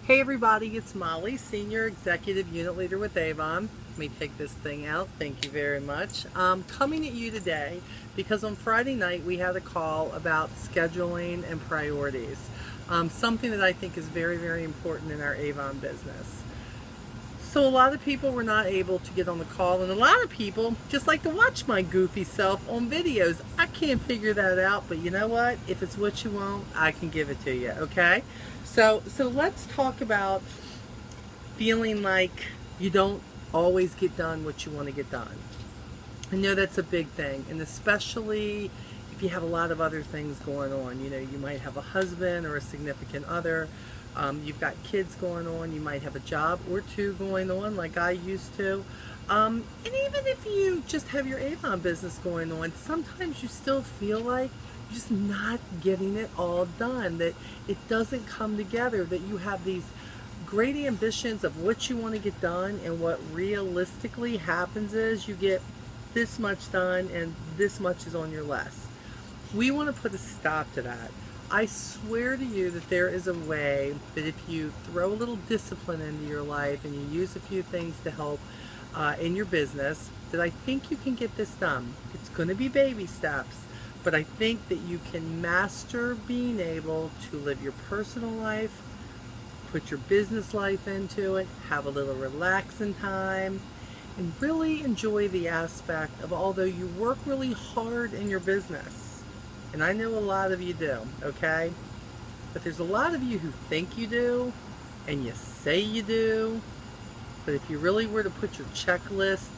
Hey everybody, it's Molly, Senior Executive Unit Leader with Avon. Let me take this thing out. Thank you very much. Coming at you today because on Friday night we had a call about scheduling and priorities. Something that I think is very, very important in our Avon business. So a lot of people were not able to get on the call, and a lot of people just like to watch my goofy self on videos. I can't figure that out, but you know what? If it's what you want, I can give it to you, okay? So let's talk about feeling like you don't always get done what you want to get done. I know that's a big thing, and especially if you have a lot of other things going on. You know, you might have a husband or a significant other. You've got kids going on. You might have a job or two going on, like I used to. And even if you just have your Avon business going on, sometimes you still feel like you're just not getting it all done, that it doesn't come together, that you have these great ambitions of what you want to get done, and what realistically happens is you get this much done and this much is on your list. We want to put a stop to that. I swear to you that there is a way that if you throw a little discipline into your life and you use a few things to help in your business, that I think you can get this done. It's going to be baby steps, but I think that you can master being able to live your personal life, put your business life into it, have a little relaxing time, and really enjoy the aspect of, although you work really hard in your business, and I know a lot of you do, okay? But there's a lot of you who think you do, and you say you do, but if you really were to put your checklist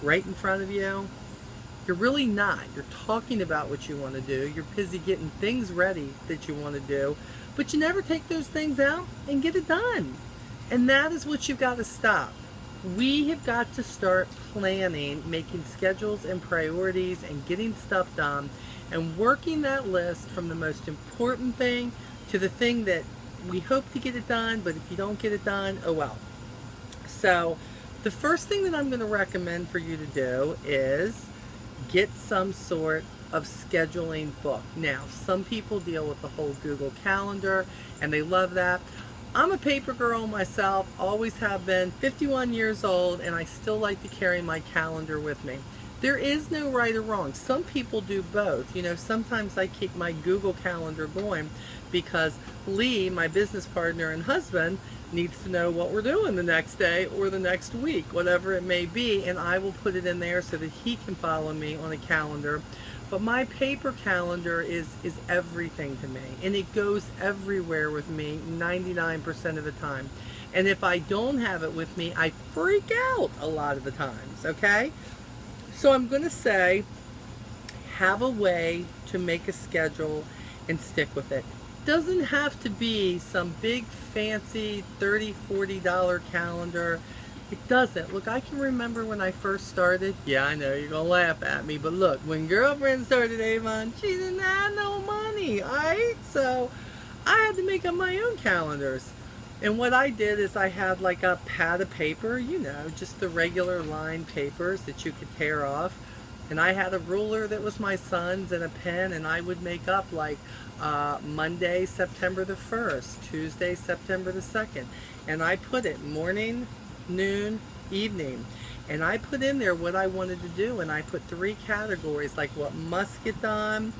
right in front of you, you're really not. You're talking about what you want to do. You're busy getting things ready that you want to do, but you never take those things out and get it done. And that is what you've got to stop. We have got to start planning, making schedules and priorities and getting stuff done, and working that list from the most important thing to the thing that we hope to get it done, but if you don't get it done, oh well. So the first thing that I'm going to recommend for you to do is get some sort of scheduling book. Now, some people deal with the whole Google Calendar and they love that. I'm a paper girl myself, always have been, 51 years old, and I still like to carry my calendar with me. There is no right or wrong. Some people do both. You know, sometimes I keep my Google Calendar going because Lee, my business partner and husband, needs to know what we're doing the next day or the next week, whatever it may be, and I will put it in there so that he can follow me on a calendar. But my paper calendar is everything to me, and it goes everywhere with me 99% of the time. And if I don't have it with me, I freak out a lot of the times, okay? So I'm going to say, have a way to make a schedule and stick with it. Doesn't have to be some big fancy $30, $40 calendar. It doesn't. Look, I can remember when I first started. Yeah, I know you're gonna laugh at me, but look, when girlfriend started Avon, she didn't have no money, alright? So I had to make up my own calendars. And what I did is I had like a pad of paper, you know, just the regular lined papers that you could tear off. And I had a ruler that was my son's and a pen, and I would make up like Monday, September the 1st, Tuesday, September the 2nd. And I put it morning, noon, evening. And I put in there what I wanted to do, and I put 3 categories, like what must get done,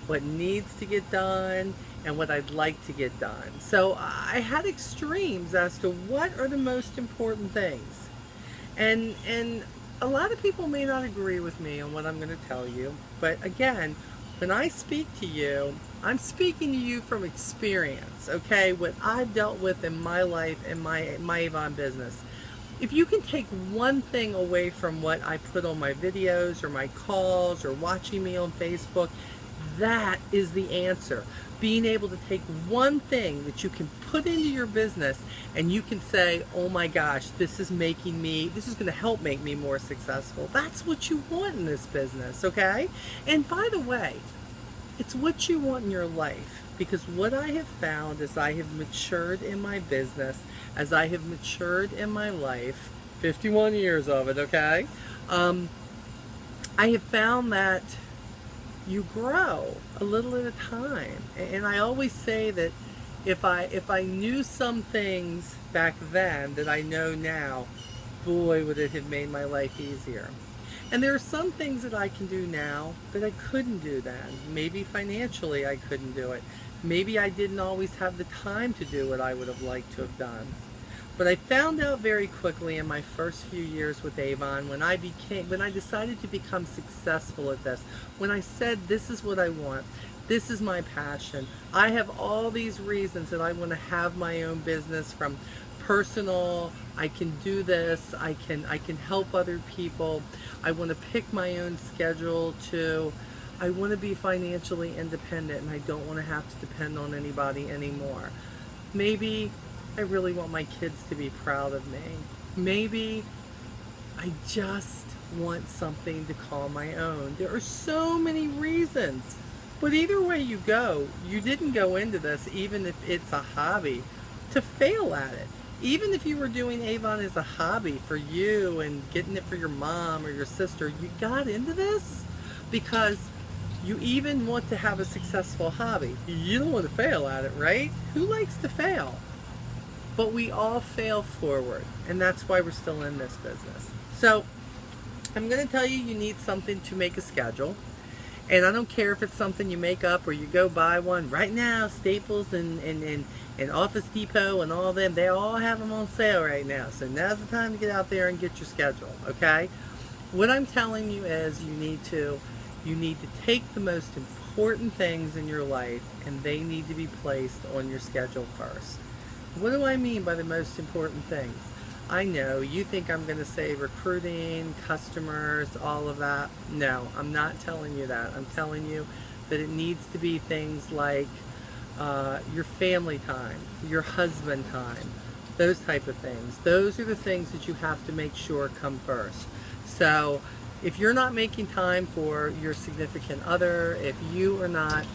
what needs to get done, and what I'd like to get done. So I had extremes as to what are the most important things. And a lot of people may not agree with me on what I'm going to tell you, but again, when I speak to you, I'm speaking to you from experience, okay? What I've dealt with in my life and my Avon business. If you can take one thing away from what I put on my videos or my calls or watching me on Facebook, that is the answer. Being able to take one thing that you can put into your business and you can say, oh my gosh, this is going to help make me more successful. That's what you want in this business, okay? And by the way, it's what you want in your life, because what I have found as I have matured in my business, as I have matured in my life, 51 years of it, okay? I have found that you grow a little at a time. And I always say that if I knew some things back then that I know now, boy, would it have made my life easier. And there are some things that I can do now that I couldn't do then. Maybe financially I couldn't do it. Maybe I didn't always have the time to do what I would have liked to have done. But I found out very quickly in my first few years with Avon, when I decided to become successful at this, when I said, this is what I want, this is my passion, I have all these reasons that I want to have my own business, from personal, I can do this, I can help other people, I want to pick my own schedule, to I want to be financially independent and I don't want to have to depend on anybody anymore. Maybe I really want my kids to be proud of me. Maybe I just want something to call my own. There are so many reasons. But either way you go, you didn't go into this, even if it's a hobby, to fail at it. Even if you were doing Avon as a hobby for you and getting it for your mom or your sister, you got into this because you even want to have a successful hobby. You don't want to fail at it, right? Who likes to fail? But we all fail forward, and that's why we're still in this business. So I'm going to tell you, you need something to make a schedule. And I don't care if it's something you make up or you go buy one. Right now, Staples and Office Depot and all them, they all have them on sale right now. So now's the time to get out there and get your schedule, okay? What I'm telling you is you need to take the most important things in your life, and they need to be placed on your schedule first. What do I mean by the most important things? I know you think I'm going to say recruiting, customers, all of that. No, I'm not telling you that. I'm telling you that it needs to be things like your family time, your husband time, those type of things. Those are the things that you have to make sure come first. So if you're not making time for your significant other, if you are not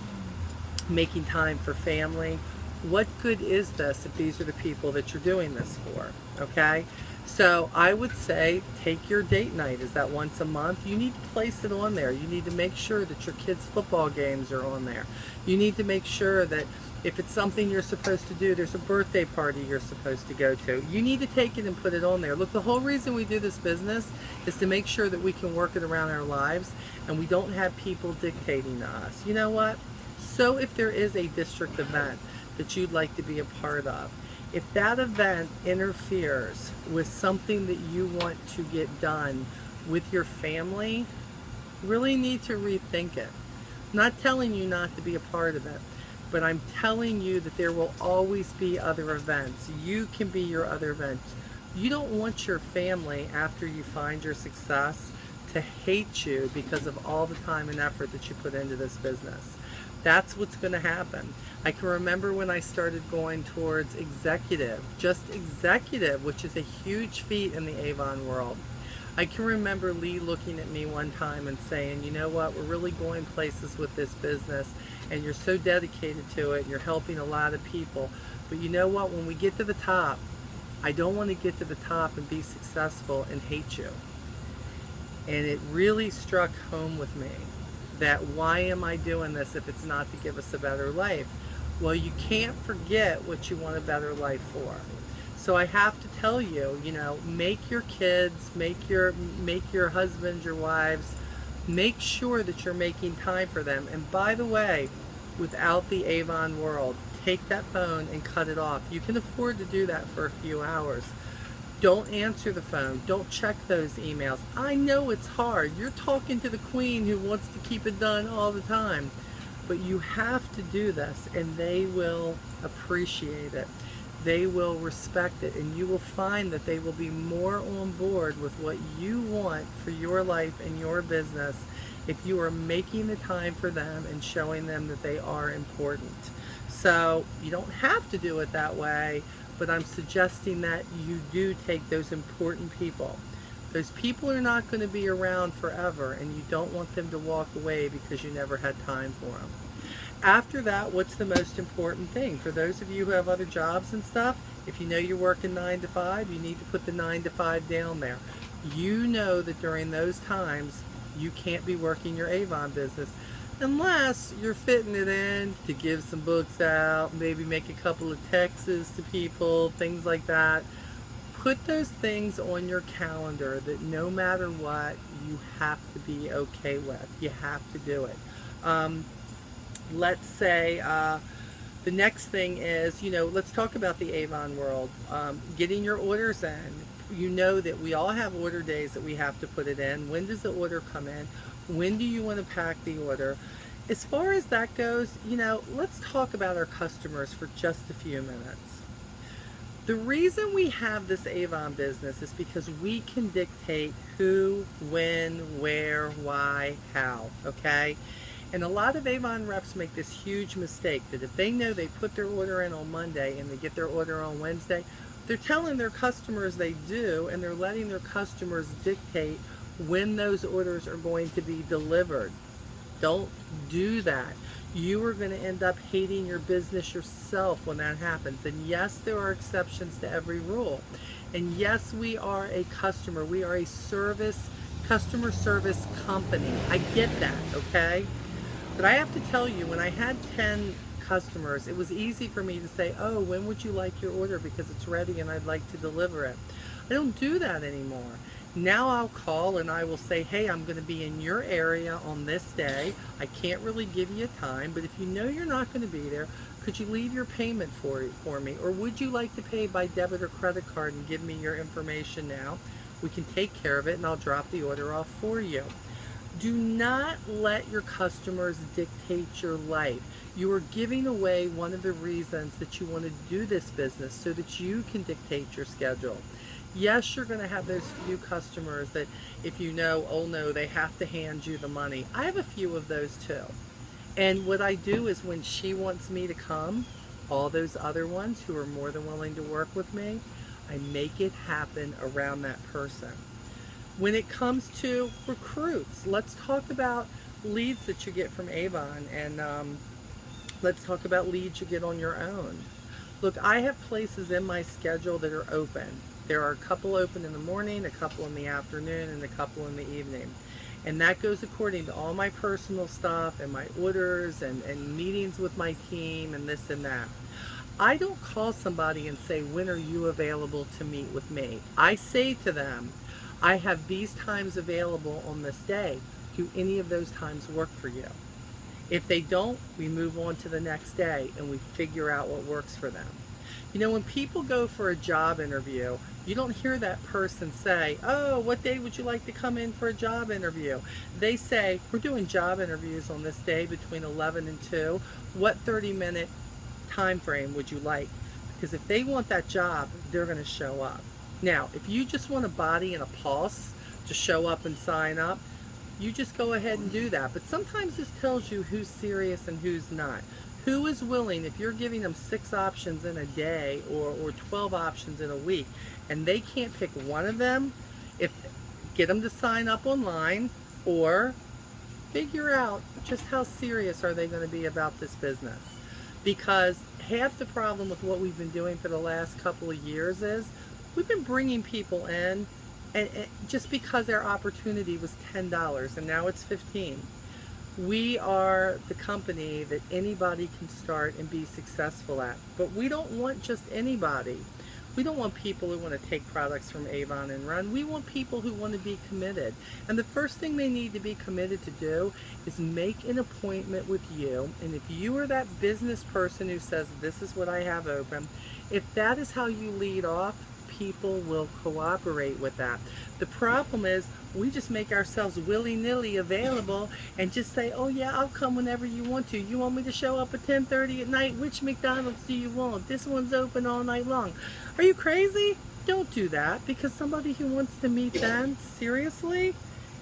making time for family, what good is this if these are the people that you're doing this for? Okay, so I would say take your date night. Is that once a month? You need to place it on there. You need to make sure that your kids' football games are on there. You need to make sure that if it's something you're supposed to do, there's a birthday party you're supposed to go to, you need to take it and put it on there. Look, the whole reason we do this business is to make sure that we can work it around our lives and we don't have people dictating to us. You know what? So if there is a district event that you'd like to be a part of, if that event interferes with something that you want to get done with your family, really need to rethink it. I'm not telling you not to be a part of it, but I'm telling you that there will always be other events. You can be your other events. You don't want your family, after you find your success, to hate you because of all the time and effort that you put into this business. That's what's going to happen. I can remember when I started going towards executive, just executive, which is a huge feat in the Avon world. I can remember Lee looking at me one time and saying, you know what, we're really going places with this business and you're so dedicated to it and you're helping a lot of people. But you know what, when we get to the top, I don't want to get to the top and be successful and hate you. And it really struck home with me that why am I doing this if it's not to give us a better life? Well, you can't forget what you want a better life for. So I have to tell you, you know, make your kids, make your husbands, your wives, make sure that you're making time for them. And by the way, without the Avon world, take that phone and cut it off. You can afford to do that for a few hours. Don't answer the phone. Don't check those emails. I know it's hard. You're talking to the queen who wants to keep it done all the time. But you have to do this, and they will appreciate it. They will respect it, and you will find that they will be more on board with what you want for your life and your business if you are making the time for them and showing them that they are important. So you don't have to do it that way, but I'm suggesting that you do take those important people. Those people are not going to be around forever, and you don't want them to walk away because you never had time for them. After that, what's the most important thing? For those of you who have other jobs and stuff, if you know you're working 9 to 5, you need to put the 9 to 5 down there. You know that during those times, you can't be working your Avon business. Unless you're fitting it in to give some books out, maybe make a couple of texts to people, things like that. Put those things on your calendar that no matter what, you have to be okay with. You have to do it. Let's say the next thing is, let's talk about the Avon world. Getting your orders in. You know that we all have order days that we have to put it in. When does the order come in? When do you want to pack the order? As far as that goes, let's talk about our customers for just a few minutes. The reason we have this Avon business is because we can dictate who, when, where, why, how, okay? And a lot of Avon reps make this huge mistake that if they know they put their order in on Monday and they get their order on Wednesday, they're telling their customers they do, and they're letting their customers dictate when those orders are going to be delivered. Don't do that. You are going to end up hating your business yourself when that happens. And yes, there are exceptions to every rule. And yes, we are a customer. We are a customer service company. I get that, okay? But I have to tell you, when I had 10 customers, it was easy for me to say, oh, when would you like your order? Because it's ready and I'd like to deliver it. I don't do that anymore. Now I'll call and I will say, hey, I'm going to be in your area on this day. I can't really give you a time, but if you know you're not going to be there, could you leave your payment for me? Or would you like to pay by debit or credit card and give me your information now? We can take care of it and I'll drop the order off for you. Do not let your customers dictate your life. You are giving away one of the reasons that you want to do this business so that you can dictate your schedule. Yes, you're going to have those few customers that if you know, oh no, they have to hand you the money. I have a few of those too. And what I do is when she wants me to come, all those other ones who are more than willing to work with me, I make it happen around that person. When it comes to recruits, let's talk about leads that you get from Avon, and let's talk about leads you get on your own. Look, I have places in my schedule that are open. There are a couple open in the morning, a couple in the afternoon, and a couple in the evening. And that goes according to all my personal stuff and my orders and meetings with my team and this and that. I don't call somebody and say, when are you available to meet with me? I say to them, I have these times available on this day. Do any of those times work for you? If they don't, we move on to the next day and we figure out what works for them. When people go for a job interview, you don't hear that person say, oh, what day would you like to come in for a job interview? They say, we're doing job interviews on this day between 11 and 2. What 30-minute time frame would you like? Because if they want that job, they're going to show up. Now, if you just want a body and a pulse to show up and sign up, you just go ahead and do that. But sometimes this tells you who's serious and who's not. Who is willing, if you're giving them 6 options in a day or 12 options in a week, and they can't pick one of them, get them to sign up online, or figure out just how serious are they going to be about this business. Because half the problem with what we've been doing for the last couple of years is we've been bringing people in and just because their opportunity was $10 and now it's $15. We are the company that anybody can start and be successful at. But we don't want just anybody. We don't want people who want to take products from Avon and run. We want people who want to be committed. And the first thing they need to be committed to do is make an appointment with you. And if you are that business person who says, this is what I have open, if that is how you lead off, people will cooperate with that. The problem is we just make ourselves willy-nilly available and just say, oh yeah, I'll come whenever you want to. You want me to show up at 10:30 at night? Which McDonald's do you want? This one's open all night long. Are you crazy? Don't do that, because somebody who wants to meet them, seriously,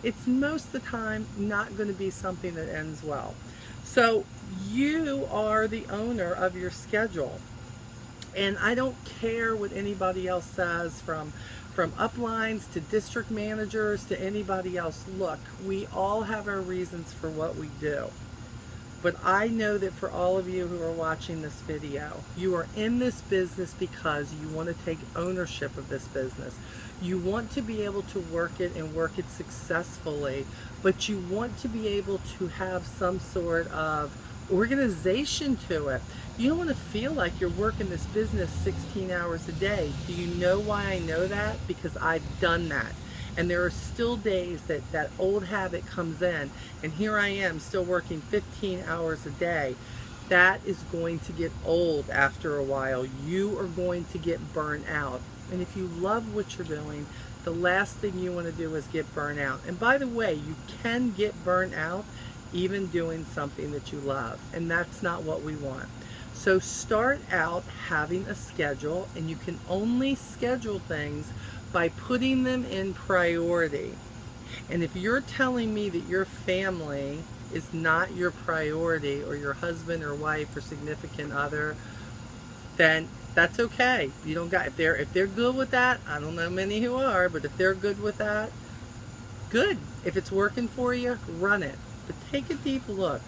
it's most of the time not going to be something that ends well. So you are the owner of your schedule. And I don't care what anybody else says, from uplines to district managers to anybody else. Look, we all have our reasons for what we do. But I know that for all of you who are watching this video, you are in this business because you want to take ownership of this business. You want to be able to work it and work it successfully, but you want to be able to have some sort of organization to it. You don't want to feel like you're working this business 16 hours a day. Do you know why I know that? Because I've done that. And there are still days that that old habit comes in, and here I am still working 15 hours a day. That is going to get old after a while. You are going to get burnt out. And if you love what you're doing, the last thing you want to do is get burnt out. And by the way, you can get burnt out even doing something that you love, and that's not what we want. So start out having a schedule, and you can only schedule things by putting them in priority. And if you're telling me that your family is not your priority, or your husband or wife or significant other, then that's okay. You don't got, if they're good with that, I don't know many who are, but if they're good with that, good. If it's working for you, run it. But take a deep look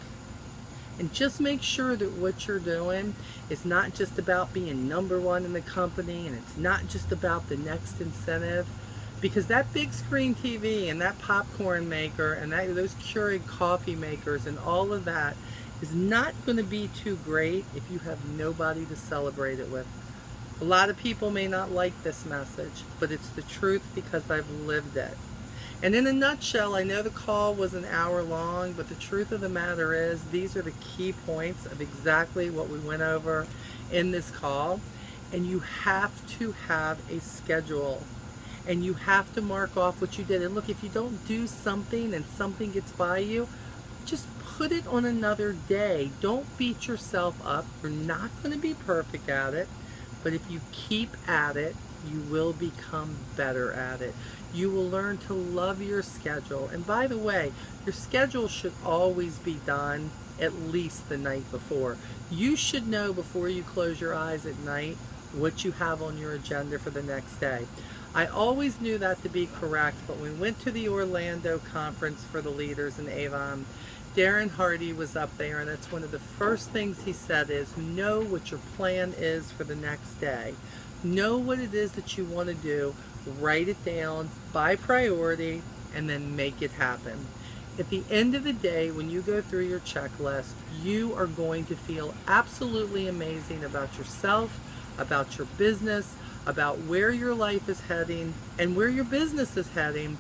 and just make sure that what you're doing is not just about being #1 in the company, and it's not just about the next incentive, because that big screen TV and that popcorn maker and those Keurig coffee makers and all of that is not going to be too great if you have nobody to celebrate it with. A lot of people may not like this message, but it's the truth because I've lived it. And in a nutshell, I know the call was an hour long, but the truth of the matter is these are the key points of exactly what we went over in this call. And you have to have a schedule, and you have to mark off what you did. And look, if you don't do something and something gets by you, just put it on another day. Don't beat yourself up. You're not going to be perfect at it, but if you keep at it, you will become better at it. You will learn to love your schedule. And by the way, your schedule should always be done at least the night before. You should know before you close your eyes at night what you have on your agenda for the next day. I always knew that to be correct, but when we went to the Orlando conference for the leaders in Avon, Darren Hardy was up there, and that's one of the first things he said is, know what your plan is for the next day. Know what it is that you want to do, write it down by priority, and then make it happen. At the end of the day, when you go through your checklist, you are going to feel absolutely amazing about yourself, about your business, about where your life is heading, and where your business is heading,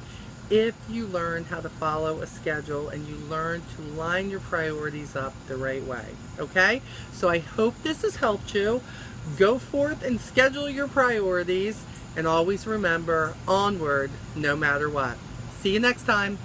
if you learn how to follow a schedule and you learn to line your priorities up the right way. Okay? So I hope this has helped you. Go forth and schedule your priorities, and always remember, onward no matter what. See you next time.